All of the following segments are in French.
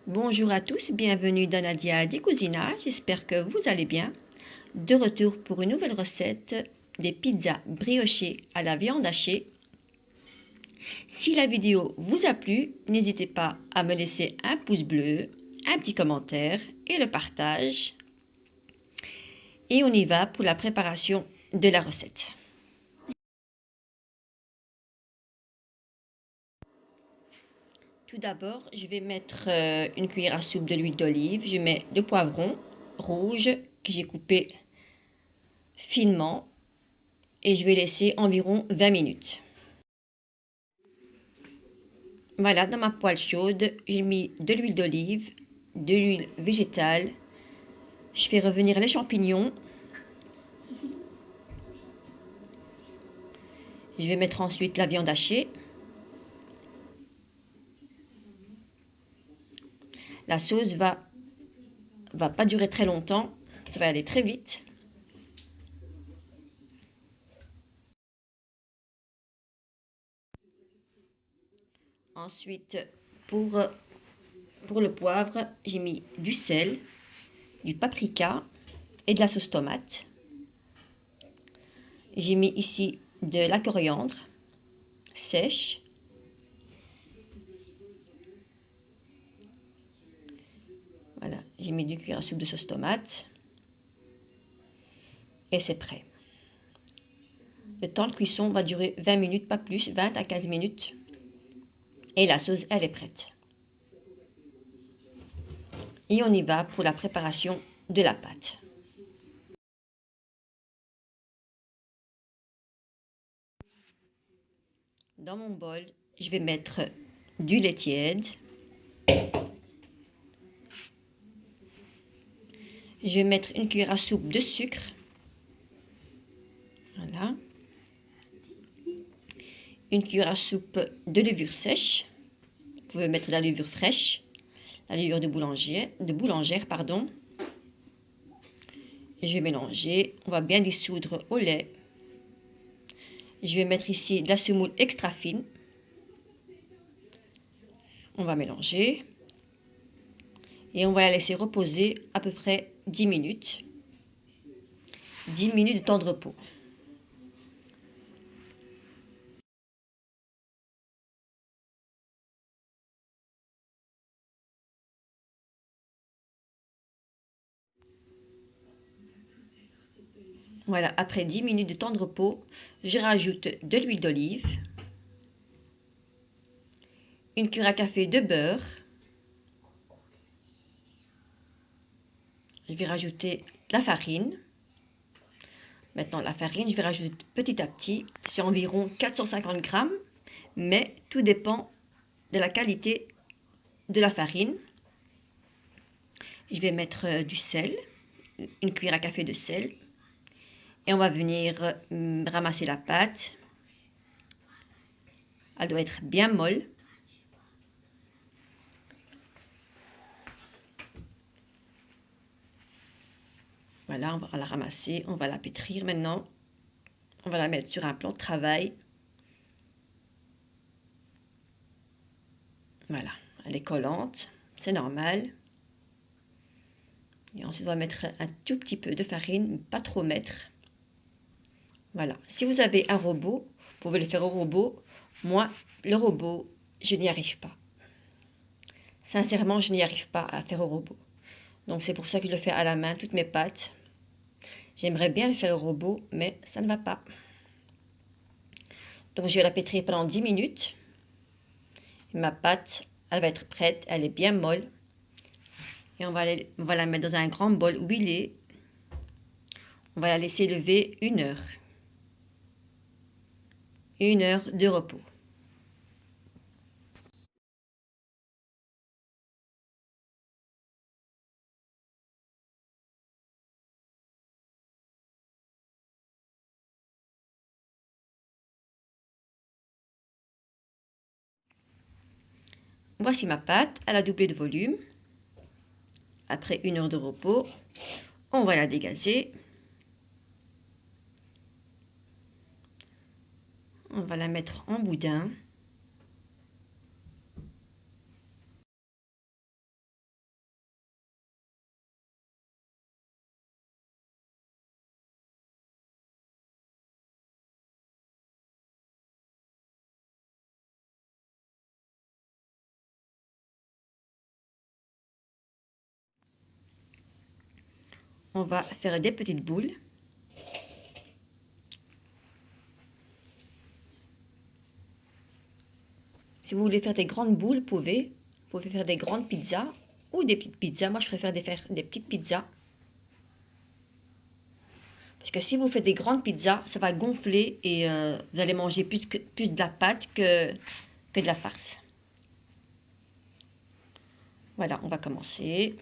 Bonjour à tous, bienvenue dans Nadia di Cucina, j'espère que vous allez bien. De retour pour une nouvelle recette des pizzas briochées à la viande hachée. Si la vidéo vous a plu, n'hésitez pas à me laisser un pouce bleu, un petit commentaire et le partage. Et on y va pour la préparation de la recette. Tout d'abord, je vais mettre une cuillère à soupe de l'huile d'olive. Je mets le poivron rouge que j'ai coupé finement et je vais laisser environ 20 minutes. Voilà, dans ma poêle chaude, j'ai mis de l'huile d'olive, de l'huile végétale. Je fais revenir les champignons. Je vais mettre ensuite la viande hachée. La sauce va pas durer très longtemps, ça va aller très vite. Ensuite, pour le poivre, j'ai mis du sel, du paprika et de la sauce tomate. J'ai mis ici de la coriandre sèche. Voilà, j'ai mis 2 cuillères à soupe de sauce tomate. Et c'est prêt. Le temps de cuisson va durer 20 minutes, pas plus, 20 à 15 minutes. Et la sauce, elle est prête. Et on y va pour la préparation de la pâte. Dans mon bol, je vais mettre du lait tiède. Je vais mettre une cuillère à soupe de sucre. Voilà. Une cuillère à soupe de levure sèche. Vous pouvez mettre de la levure fraîche, la levure de boulangère, pardon. Et je vais mélanger. On va bien dissoudre au lait. Je vais mettre ici de la semoule extra fine. On va mélanger. Et on va la laisser reposer à peu près 10 minutes. 10 minutes de temps de repos. Voilà, après 10 minutes de temps de repos, je rajoute de l'huile d'olive, une cuillère à café de beurre. Je vais rajouter la farine. Maintenant, la farine, je vais rajouter petit à petit. C'est environ 450 grammes, mais tout dépend de la qualité de la farine. Je vais mettre du sel, une cuillère à café de sel. Et on va venir ramasser la pâte. Elle doit être bien molle. Voilà, on va la ramasser, on va la pétrir maintenant. On va la mettre sur un plan de travail. Voilà, elle est collante, c'est normal. Et ensuite, on va mettre un tout petit peu de farine, pas trop mettre. Voilà, si vous avez un robot, vous pouvez le faire au robot. Moi, le robot, je n'y arrive pas. Sincèrement, je n'y arrive pas à faire au robot. Donc c'est pour ça que je le fais à la main, toutes mes pâtes. J'aimerais bien le faire au robot, mais ça ne va pas. Donc je vais la pétrir pendant 10 minutes. Et ma pâte, elle va être prête, elle est bien molle. Et on va la mettre dans un grand bol huilé. On va la laisser lever 1 heure. 1 heure de repos. Voici ma pâte, elle a doublé de volume. Après 1 heure de repos, on va la dégazer. On va la mettre en boudin. on va faire des petites boules. Si vous voulez faire des grandes boules, vous pouvez faire des grandes pizzas ou des petites pizzas. Moi, je préfère faire des petites pizzas. Parce que si vous faites des grandes pizzas, ça va gonfler et vous allez manger plus de la pâte que de la farce. Voilà, on va commencer.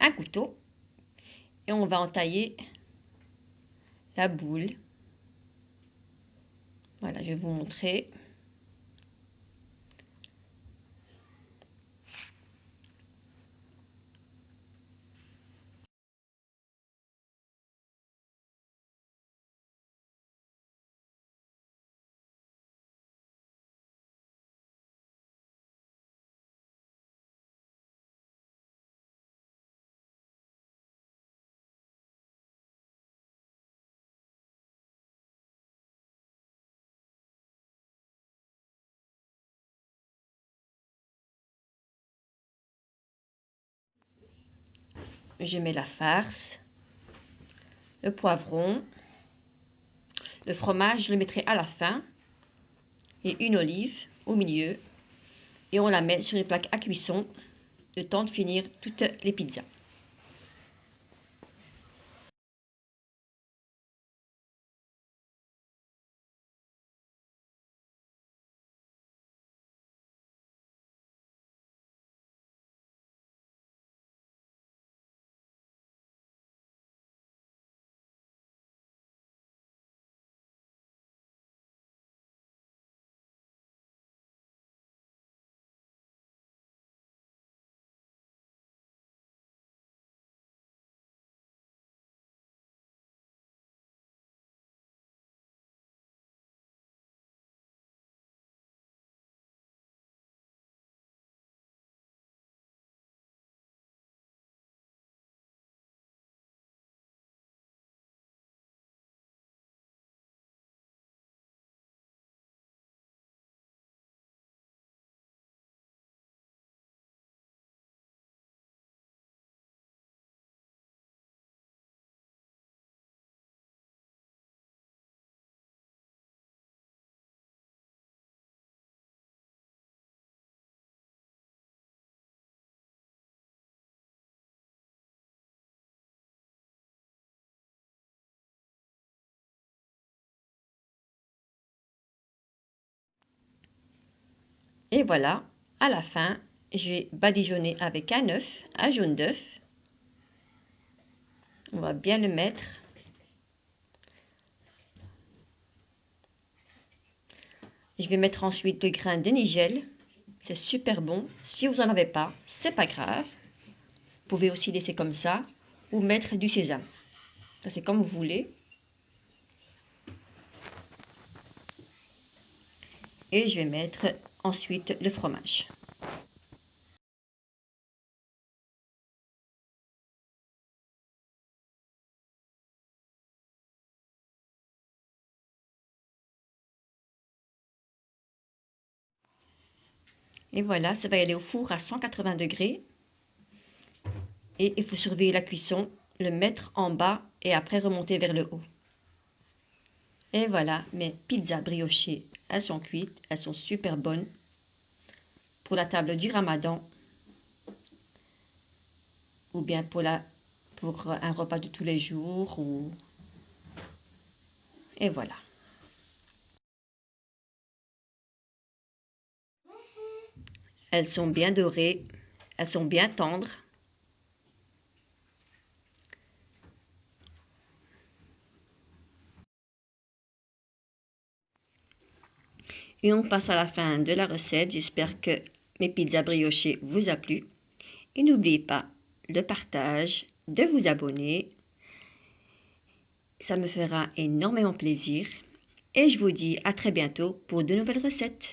Un couteau. Et on va entailler la boule. Voilà, je vais vous montrer. Je mets la farce, le poivron, le fromage, je le mettrai à la fin, et une olive au milieu. Et on la met sur une plaque à cuisson, le temps de finir toutes les pizzas. Et voilà, à la fin, je vais badigeonner avec un œuf, un jaune d'œuf. On va bien le mettre. Je vais mettre ensuite le grain de nigel. C'est super bon. Si vous n'en avez pas, c'est pas grave. Vous pouvez aussi laisser comme ça ou mettre du sésame. Ça, c'est comme vous voulez. Et je vais mettre ensuite le fromage. Et voilà, ça va aller au four à 180 degrés. Et il faut surveiller la cuisson, le mettre en bas et après remonter vers le haut. Et voilà, mes pizzas briochées, elles sont cuites, elles sont super bonnes. Pour la table du Ramadan ou bien pour un repas de tous les jours. Et voilà. Elles sont bien dorées, elles sont bien tendres. Et on passe à la fin de la recette. J'espère que mes pizzas briochées vous a plu. Et n'oubliez pas le partage, de vous abonner. Ça me fera énormément plaisir. Et je vous dis à très bientôt pour de nouvelles recettes.